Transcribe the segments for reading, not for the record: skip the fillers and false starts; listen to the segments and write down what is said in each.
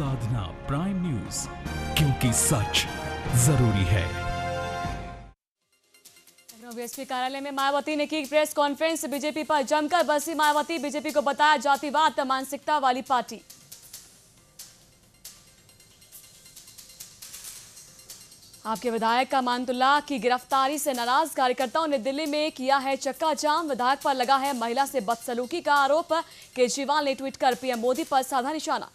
साधना prime news, क्योंकि सच जरूरी है। बीएसपी कार्यालय में मायावती ने की प्रेस कॉन्फ्रेंस। बीजेपी पर जमकर बरसी मायावती। बीजेपी को बताया जातिवाद मानसिकता वाली पार्टी। आपके विधायक का अमानुल्लाह की गिरफ्तारी से नाराज कार्यकर्ताओं ने दिल्ली में किया है चक्का जाम। विधायक पर लगा है महिला से बदसलूकी का आरोप। केजरीवाल ने ट्वीट कर पीएम मोदी पर साधा निशाना।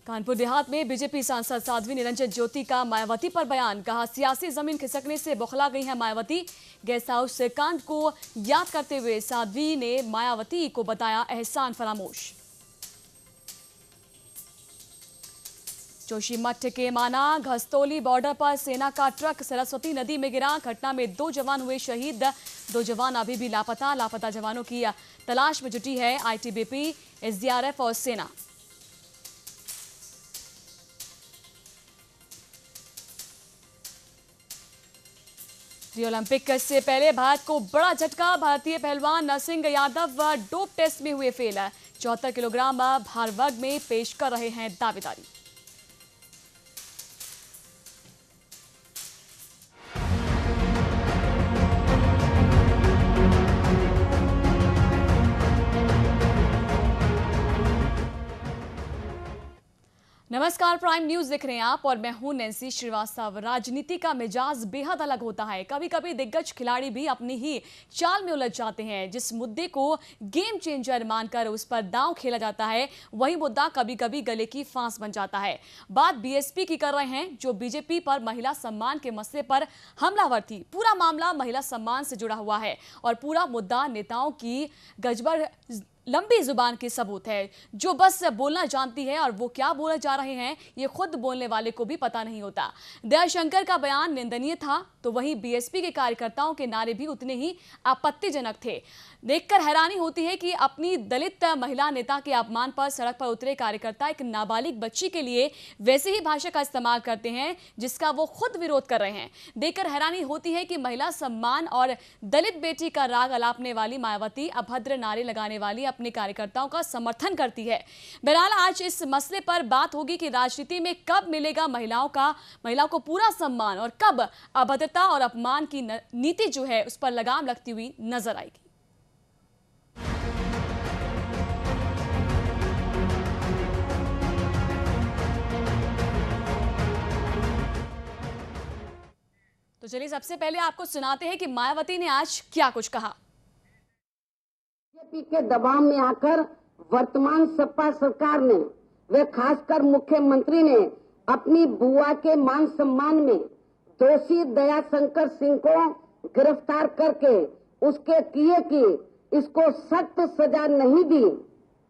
कानपुर देहात में बीजेपी सांसद साध्वी निरंजन ज्योति का मायावती पर बयान। कहा, सियासी जमीन खिसकने से बौखला गई है मायावती। गेस्ट हाउस कांड को याद करते हुए साध्वी ने मायावती को बताया एहसान फरामोश। जोशीमठ के माना घस्तौली बॉर्डर पर सेना का ट्रक सरस्वती नदी में गिरा। घटना में 2 जवान हुए शहीद। 2 जवान अभी भी लापता। लापता जवानों की तलाश में जुटी है आईटीबीपी, एसडीआरएफ और सेना। रियो ओलंपिक से पहले भारत को बड़ा झटका। भारतीय पहलवान नरसिंह यादव डोप टेस्ट में हुए फेल। 74 किलोग्राम भार वर्ग में पेश कर रहे हैं दावेदारी। नमस्कार, प्राइम न्यूज देख रहे हैं आप और मैं हूं नैन्सी श्रीवास्तव। राजनीति का मिजाज बेहद अलग होता है। कभी कभी दिग्गज खिलाड़ी भी अपनी ही चाल में उलझ जाते हैं। जिस मुद्दे को गेम चेंजर मानकर उस पर दांव खेला जाता है, वही मुद्दा कभी कभी गले की फांस बन जाता है। बात बीएसपी की कर रहे हैं, जो बीजेपी पर महिला सम्मान के मसले पर हमलावर थी। पूरा मामला महिला सम्मान से जुड़ा हुआ है और पूरा मुद्दा नेताओं की गजबर लंबी जुबान की सबूत है, जो बस बोलना जानती है और वो क्या बोलने जा रहे हैं ये खुद बोलने वाले को भी पता नहीं होता। दयाशंकर का बयान निंदनीय था, तो वहीं बीएसपी के कार्यकर्ताओं के नारे भी उतने ही आपत्तिजनक थे। देखकर हैरानी होती है कि अपनी दलित महिला नेता के अपमान पर सड़क पर उतरे कार्यकर्ता एक नाबालिग बच्ची के लिए वैसे ही भाषा का इस्तेमाल करते हैं जिसका वो खुद विरोध कर रहे हैं। देखकर हैरानी होती है कि महिला सम्मान और दलित बेटी का राग अलापने वाली मायावती अभद्र नारे लगाने वाली अपने कार्यकर्ताओं का समर्थन करती है। बहरहाल आज इस मसले पर बात होगी कि राजनीति में कब मिलेगा महिलाओं को पूरा सम्मान और कब अभद्रता और अपमान की नीति जो है उस पर लगाम लगती हुई नजर आएगी। तो चलिए सबसे पहले आपको सुनाते हैं कि मायावती ने आज क्या कुछ कहा। बीजेपी के दबाव में आकर वर्तमान सपा सरकार ने व खासकर मुख्यमंत्री ने अपनी बुआ के मान सम्मान में दोषी दयाशंकर सिंह को गिरफ्तार करके उसके किए की इसको सख्त सजा नहीं दी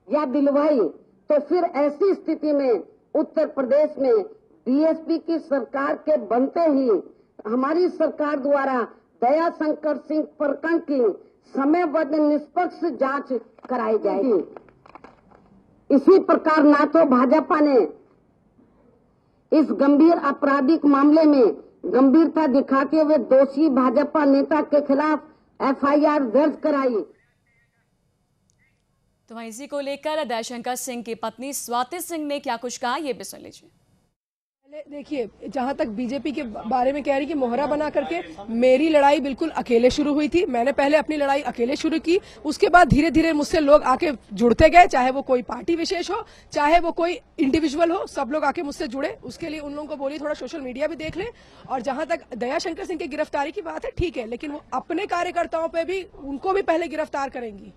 या दिलवाई, तो फिर ऐसी स्थिति में उत्तर प्रदेश में बीएसपी की सरकार के बनते ही हमारी सरकार द्वारा दयाशंकर सिंह प्रकरण की समयबद्ध निष्पक्ष जांच कराई जाएगी। इसी प्रकार ना तो भाजपा ने इस गंभीर आपराधिक मामले में गंभीरता दिखाते हुए दोषी भाजपा नेता के खिलाफ एफआईआर दर्ज कराई। तो वहीं इसी को लेकर दयाशंकर सिंह की पत्नी स्वाति सिंह ने क्या कुछ कहा, ये भी सुन लीजिए। देखिए, जहां तक बीजेपी के बारे में कह रही कि मोहरा बना करके, मेरी लड़ाई बिल्कुल अकेले शुरू हुई थी। मैंने पहले अपनी लड़ाई अकेले शुरू की, उसके बाद धीरे धीरे मुझसे लोग आके जुड़ते गए, चाहे वो कोई पार्टी विशेष हो, चाहे वो कोई इंडिविजुअल हो, सब लोग आके मुझसे जुड़े। उसके लिए उन लोगों को बोली थोड़ा सोशल मीडिया भी देख लें। और जहां तक दयाशंकर सिंह की गिरफ्तारी की बात है, ठीक है, लेकिन वो अपने कार्यकर्ताओं पर भी उनको भी पहले गिरफ्तार करेंगी।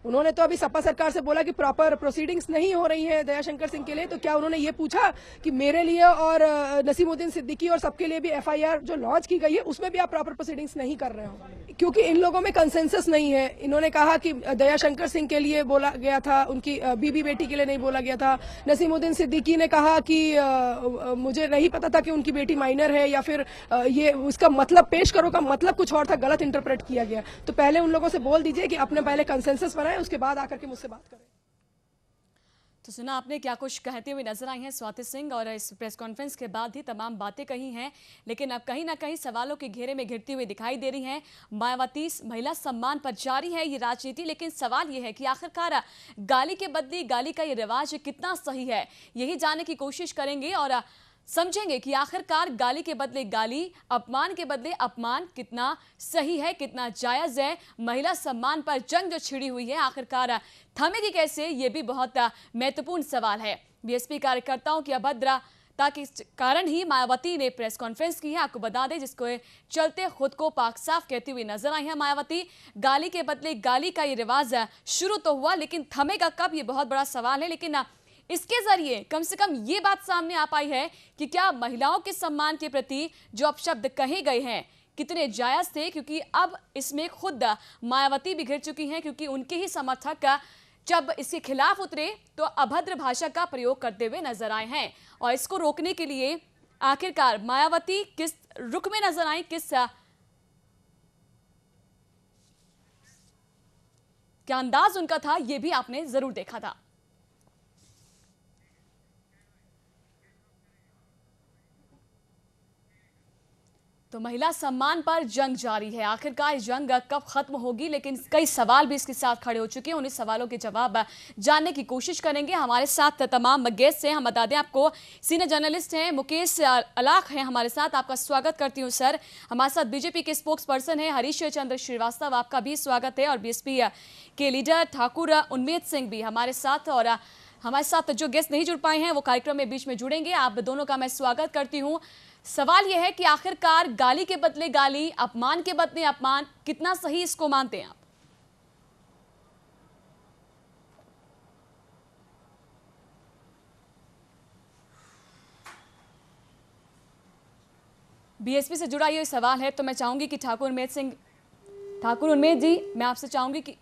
उन्होंने तो अभी सपा सरकार से बोला कि प्रॉपर प्रोसीडिंग्स नहीं हो रही है दयाशंकर सिंह के लिए, तो क्या उन्होंने ये पूछा कि मेरे लिए और नसीमुद्दीन सिद्दीकी और सबके लिए भी एफआईआर जो लॉन्च की गई है उसमें भी आप प्रॉपर प्रोसीडिंग्स नहीं कर रहे हो? क्योंकि इन लोगों में कंसेंसस नहीं है। इन्होंने कहा कि दयाशंकर सिंह के लिए बोला गया था, उनकी बीबी बेटी के लिए नहीं बोला गया था। नसीमुद्दीन सिद्दीकी ने कहा कि मुझे नहीं पता था कि उनकी बेटी माइनर है, या फिर ये उसका मतलब पेश करो का मतलब कुछ और था, गलत इंटरप्रेट किया गया। तो पहले उन लोगों से बोल दीजिए कि अपने पहले कंसेंसस बनाए, उसके बाद आकर के मुझसे बात करें। तो सुना आपने क्या कुछ कहते हुए नजर आई हैं स्वाति सिंह, और इस प्रेस कॉन्फ्रेंस के बाद ही तमाम बातें कही हैं, लेकिन अब कहीं ना कहीं सवालों के घेरे में घिरती हुई दिखाई दे रही हैं मायावती। महिला सम्मान पर जारी है ये राजनीति, लेकिन सवाल ये है कि आखिरकार गाली के बदले गाली का ये रिवाज कितना सही है, यही जानने की कोशिश करेंगे और समझेंगे कि आखिरकार गाली के बदले गाली, अपमान के बदले अपमान कितना सही है, कितना जायज है। महिला सम्मान पर जंग जो छिड़ी हुई है आखिरकार थमेगी कैसे, ये भी बहुत महत्वपूर्ण सवाल है। बीएसपी कार्यकर्ताओं की अभद्रता के कारण ही मायावती ने प्रेस कॉन्फ्रेंस की है, आपको बता दें, जिसको चलते खुद को पाक साफ कहती हुई नजर आई है मायावती। गाली के बदले गाली का ये रिवाज शुरू तो हुआ, लेकिन थमेगा कब, ये बहुत बड़ा सवाल है। लेकिन इसके जरिए कम से कम ये बात सामने आ पाई है कि क्या महिलाओं के सम्मान के प्रति जो अपशब्द कहे गए हैं कितने जायज थे, क्योंकि अब इसमें खुद मायावती भी घिर चुकी हैं, क्योंकि उनके ही समर्थक जब इसके खिलाफ उतरे तो अभद्र भाषा का प्रयोग करते हुए नजर आए हैं। और इसको रोकने के लिए आखिरकार मायावती किस रुख में नजर आई, क्या अंदाज उनका था, यह भी आपने जरूर देखा था। तो महिला सम्मान पर जंग जारी है, आखिरकार जंग कब खत्म होगी, लेकिन कई सवाल भी इसके साथ खड़े हो चुके हैं। उन्हीं सवालों के जवाब जानने की कोशिश करेंगे। हमारे साथ तमाम गेस्ट हैं, हम बता दें आपको, सीनियर जर्नलिस्ट हैं मुकेश अलाख हैं हमारे साथ, आपका स्वागत करती हूं सर। हमारे साथ बीजेपी के स्पोक्स पर्सन है हरीश चंद्र श्रीवास्तव, आपका भी स्वागत है। और बीएसपी के लीडर ठाकुर उन्मेद सिंह भी हमारे साथ, और हमारे साथ जो गेस्ट नहीं जुड़ पाए हैं वो कार्यक्रम में बीच में जुड़ेंगे। आप दोनों का मैं स्वागत करती हूं। सवाल यह है कि आखिरकार गाली के बदले गाली, अपमान के बदले अपमान, कितना सही इसको मानते हैं आप? बीएसपी से जुड़ा ये सवाल है, तो मैं चाहूंगी कि ठाकुर उन्मेद जी, मैं आपसे चाहूंगी कि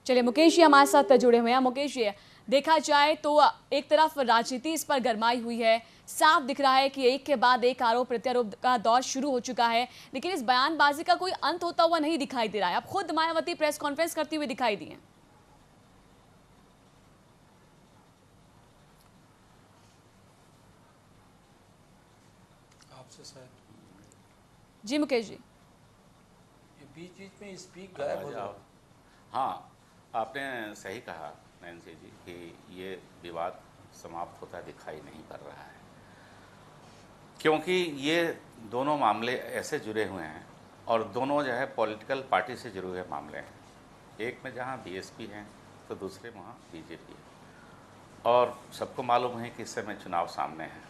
चलिए मुकेश जी हमारे साथ जुड़े हुए हैं। मुकेश जी, देखा जाए तो एक तरफ राजनीति इस पर गरमाई हुई है, साफ दिख रहा है कि एक के बाद एक आरोप प्रत्यारोप का दौर शुरू हो चुका है, लेकिन इस बयानबाजी का कोई अंत होता हुआ नहीं दिखाई दे रहा है। अब खुद मायावती प्रेस कॉन्फ्रेंस करती हुई दिखाई दी है। आपसे शायद जी मुकेश जी, ये बीच में स्पीक गायब हो जाओ। हाँ, आपने सही कहा नैन्सी जी कि ये विवाद समाप्त होता दिखाई नहीं पड़ रहा है, क्योंकि ये दोनों मामले ऐसे जुड़े हुए हैं और दोनों जो है पॉलिटिकल पार्टी से जुड़े हुए मामले हैं। एक में जहाँ बीएसपी हैं तो दूसरे में वहाँ बीजेपी है, और सबको मालूम है कि इस समय चुनाव सामने है,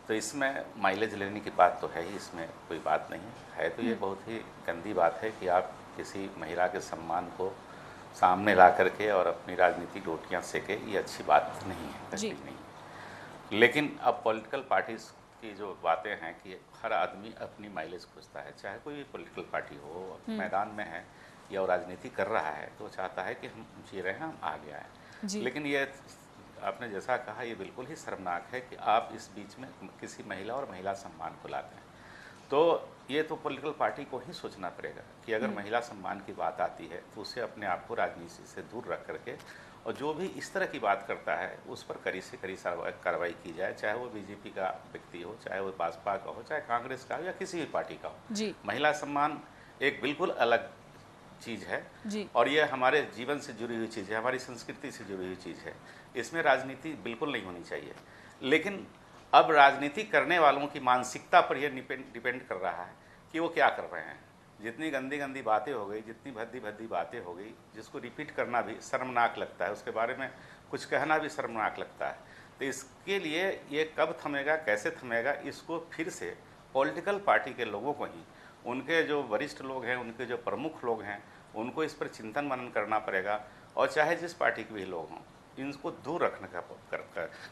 तो इसमें माइलेज लेने की बात तो है ही, इसमें कोई बात नहीं है। तो ये बहुत ही गंदी बात है कि आप किसी महिला के सम्मान को सामने ला करके और अपनी राजनीतिक रोटियां सेके, ये अच्छी बात नहीं है, अच्छी नहीं है। लेकिन अब पॉलिटिकल पार्टीज की जो बातें हैं कि हर आदमी अपनी माइलेज खोजता है, चाहे कोई भी पॉलिटिकल पार्टी हो, मैदान में है या वो राजनीति कर रहा है तो चाहता है कि हम जी रहे हैं, हम आगे आए। लेकिन ये आपने जैसा कहा, ये बिल्कुल ही शर्मनाक है कि आप इस बीच में किसी महिला और महिला सम्मान को लाते हैं। तो ये तो पॉलिटिकल पार्टी को ही सोचना पड़ेगा कि अगर महिला सम्मान की बात आती है तो उसे अपने आप को राजनीति से दूर रख करके, और जो भी इस तरह की बात करता है उस पर कड़ी से कड़ी कार्रवाई की जाए, चाहे वो बीजेपी का व्यक्ति हो, चाहे वो भाजपा का हो, चाहे कांग्रेस का हो या किसी भी पार्टी का हो। महिला सम्मान एक बिल्कुल अलग चीज़ है और ये हमारे जीवन से जुड़ी हुई चीज़ है, हमारी संस्कृति से जुड़ी हुई चीज़ है। इसमें राजनीति बिल्कुल नहीं होनी चाहिए। लेकिन अब राजनीति करने वालों की मानसिकता पर यह डिपेंड कर रहा है कि वो क्या कर रहे हैं। जितनी गंदी गंदी बातें हो गई, जितनी भद्दी भद्दी बातें हो गई, जिसको रिपीट करना भी शर्मनाक लगता है, उसके बारे में कुछ कहना भी शर्मनाक लगता है। तो इसके लिए ये कब थमेगा, कैसे थमेगा, इसको फिर से पॉलिटिकल पार्टी के लोगों को ही, उनके जो वरिष्ठ लोग हैं, उनके जो प्रमुख लोग हैं, उनको इस पर चिंतन मनन करना पड़ेगा। और चाहे जिस पार्टी के भी लोग हों, इनको दूर रखने का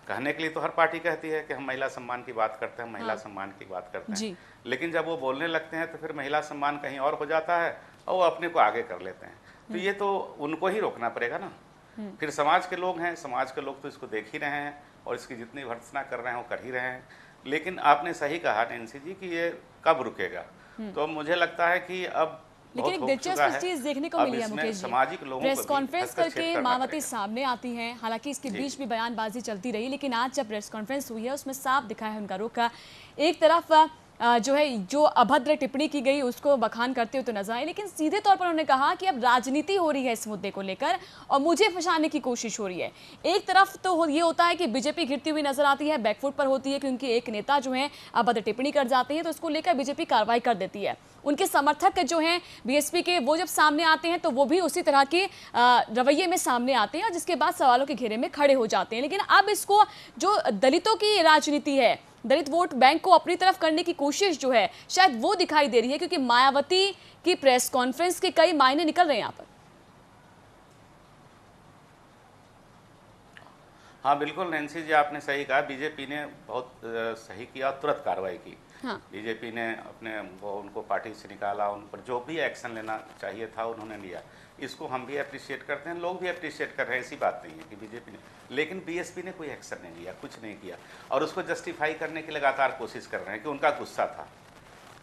कहने के लिए तो हर पार्टी कहती है कि हम महिला सम्मान की बात करते हैं, महिला सम्मान की बात करते हैं, लेकिन जब वो बोलने लगते हैं तो फिर महिला सम्मान कहीं और हो जाता है और वो अपने को आगे कर लेते हैं। तो ये तो उनको ही रोकना पड़ेगा ना। फिर समाज के लोग हैं, समाज के लोग तो इसको देख ही रहे हैं और इसकी जितनी भर्त्सना कर रहे हैं वो कर ही रहे हैं। लेकिन आपने सही कहा नैन्सी जी कि ये कब रुकेगा। तो मुझे लगता है कि अब लेकिन एक हो दिलचस्प चुका है। चीज देखने को अब मिली है इसमें मुकेश जी, सामाजिक लोगों को प्रेस भी कॉन्फ्रेंस हस्तक्षेप करके करना मायावती पड़ेगा। सामने आती हैं, हालांकि इसके जी। बीच भी बयानबाजी चलती रही, लेकिन आज जब प्रेस कॉन्फ्रेंस हुई है उसमें साफ दिखा है उनका रुख। एक तरफ जो है जो अभद्र टिप्पणी की गई उसको बखान करते हुए तो नजर आए, लेकिन सीधे तौर पर उन्होंने कहा कि अब राजनीति हो रही है इस मुद्दे को लेकर और मुझे फंसाने की कोशिश हो रही है। एक तरफ तो ये होता है कि बीजेपी गिरती हुई नजर आती है, बैकफुट पर होती है, क्योंकि एक नेता जो है अभद्र टिप्पणी कर जाते हैं तो उसको लेकर बीजेपी कार्रवाई कर देती है। उनके समर्थक जो हैं बीएसपी के, वो जब सामने आते हैं तो वो भी उसी तरह के रवैये में सामने आते हैं और जिसके बाद सवालों के घेरे में खड़े हो जाते हैं। लेकिन अब इसको जो दलितों की राजनीति है, दलित वोट बैंक को अपनी तरफ करने की कोशिश जो है शायद वो दिखाई दे रही है, क्योंकि मायावती की प्रेस कॉन्फ्रेंस के कई मायने निकल रहे हैं यहाँ पर। हाँ बिल्कुल नैंसी जी, आपने सही कहा। बीजेपी ने बहुत सही किया और तुरंत कार्रवाई की। हाँ। बीजेपी ने अपने उनको पार्टी से निकाला, उन पर जो भी एक्शन लेना चाहिए था उन्होंने लिया। इसको हम भी अप्रिशिएट करते हैं, लोग भी अप्रिशिएट कर रहे हैं। ऐसी बात नहीं है कि बीजेपी ने, लेकिन बीएसपी ने कोई एक्शन नहीं लिया, कुछ नहीं किया और उसको जस्टिफाई करने की लगातार कोशिश कर रहे हैं कि उनका गुस्सा था।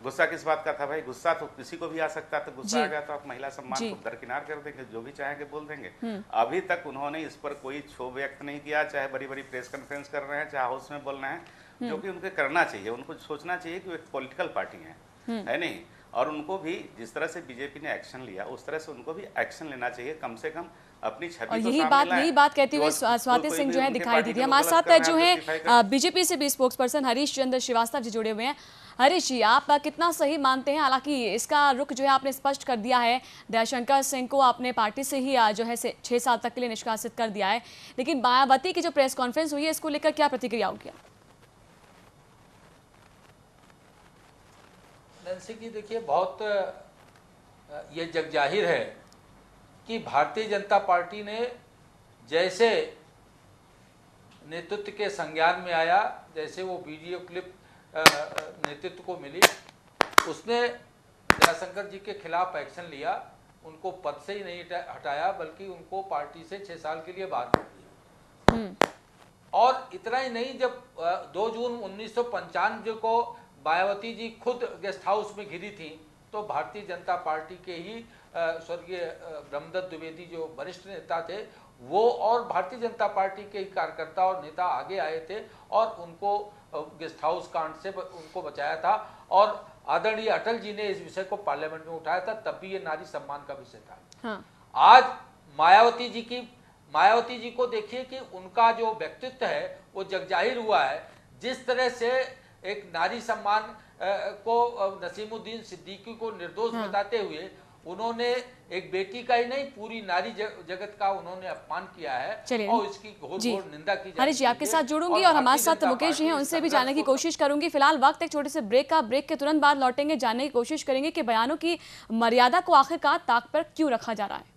गुस्सा किस बात का था भाई? गुस्सा तो किसी को भी आ सकता है, तो गुस्सा आ गया तो आप महिला सम्मान को दरकिनार कर देंगे, जो भी चाहेंगे बोल देंगे। अभी तक उन्होंने इस पर कोई क्षोभ व्यक्त नहीं किया, चाहे बड़ी बड़ी प्रेस कॉन्फ्रेंस कर रहे हैं, चाहे हाउस में बोल रहे हैं, जो कि उनको करना चाहिए। उनको सोचना चाहिए कि वो एक पॉलिटिकल पार्टी है नहीं, और उनको भी जिस तरह से बीजेपी ने एक्शन लिया उस तरह से उनको भी एक्शन लेना चाहिए, कम से कम अपनी छवि और तो यही सामने बात कहते हुए लाएं। स्वाति कोई सिंह भी जो है उनके दिखाई पार्टी दी थी। को हमारे गलत साथ कर रहा है, जो justify कर- है बीजेपी से भी स्पोक्स पर्सन हरीश चंद्र श्रीवास्तव जी जुड़े हुए हैं। हरीश जी, आप कितना सही मानते हैं? हालांकि इसका रुख जो है आपने स्पष्ट कर दिया है, दयाशंकर सिंह को आपने पार्टी से ही जो है 6 साल तक के लिए निष्कासित कर दिया है, लेकिन मायावती की जो प्रेस कॉन्फ्रेंस हुई है इसको लेकर क्या प्रतिक्रिया होगी? नैन्सी जी देखिए, बहुत ये जगजाहिर है कि भारतीय जनता पार्टी ने जैसे नेतृत्व के संज्ञान में आया, जैसे वो वीडियो क्लिप नेतृत्व को मिली, उसने दयाशंकर जी के खिलाफ एक्शन लिया। उनको पद से ही नहीं हटाया, बल्कि उनको पार्टी से 6 साल के लिए बाहर कर दिया। और इतना ही नहीं, जब 2 जून 1995 को मायावती जी खुद गेस्ट हाउस में घिरी थी, तो भारतीय जनता पार्टी के ही स्वर्गीय ब्रह्मदत्त द्विवेदी जो वरिष्ठ नेता थे, वो और भारतीय जनता पार्टी के कार्यकर्ता और नेता आगे आए थे और उनको गेस्ट हाउस कांड से उनको बचाया था। और आदरणीय अटल जी ने इस विषय को पार्लियामेंट में उठाया था, तब भी ये नारी सम्मान का विषय था। हाँ। आज मायावती जी को देखिए कि उनका जो व्यक्तित्व है वो जगजाहिर हुआ है। जिस तरह से एक नारी सम्मान को नसीमुद्दीन सिद्दीकी को निर्दोष बताते हुए उन्होंने एक बेटी का ही नहीं, पूरी नारी जगत का उन्होंने अपमान किया है और इसकी घोर निंदा की। हरीश जी, आपके साथ जुड़ूंगी और हमारे साथ मुकेश जी हैं, उनसे भी जानने की कोशिश करूंगी। फिलहाल वक्त एक छोटे से ब्रेक के तुरंत बाद लौटेंगे, जानने की कोशिश करेंगे कि बयानों की मर्यादा को आखिरकार ताक पर क्यों रखा जा रहा है।